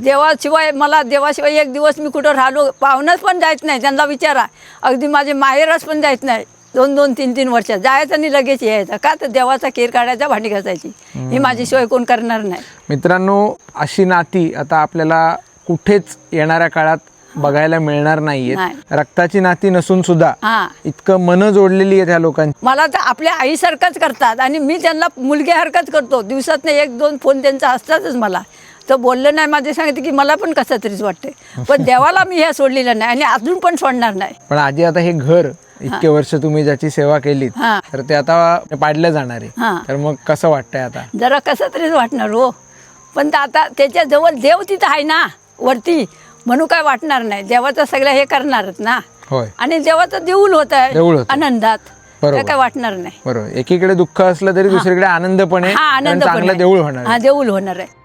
देवाशिवाय मला देवाशिवाय एक दिवस मी कुठं राहिलो पाहुणच पण जायचं नाही. त्यांना विचारा, अगदी माझे माहेरच पण जायचं नाही 2-2, 3-3 वर्ष जायचं आणि लगेच यायचं. का तर देवाचा केर काढायचा, भांडी घासायची. ही माझी सोय कोण करणार नाही. मित्रांनो, अशी नाती आता आपल्याला कुठेच येणाऱ्या काळात बघायला मिळणार नाहीयेत. रक्ताची नाती नसून सुद्धा इतकं मन जोडलेली आहेत ह्या लोकांची. मला तर आपल्या आईसारखंच करतात आणि मी त्यांना मुलग्यासारखंच करतो. दिवसात 1-2 फोन त्यांचा असतातच. मला तर बोललं नाही माझे सांगितलं की मला पण कसं तरीच वाटते. पण देवाला मी ह्या सोडलेलं नाही आणि अजून पण सोडणार नाही. पण आजी, आता हे घर इतके वर्ष तुम्ही ज्याची सेवा केली तर ते आता पाडलं जाणार आहे, तर मग कसं वाटतंय आता? जरा कसं तरीच वाटणार हो. पण आता त्याच्या जवळ देव तिथं आहे ना वरती, म्हणून काय वाटणार नाही. देवाचं सगळं हे करणारच ना. होय. आणि देवाचं देऊळ होत आहे आनंदात, काय वाटणार नाही. बरोबर. एकीकडे दुःख असलं तरी दुसरीकडे आनंद पण आहे, आनंद चांगलं देऊळ होणार. देऊळ होणार आहे.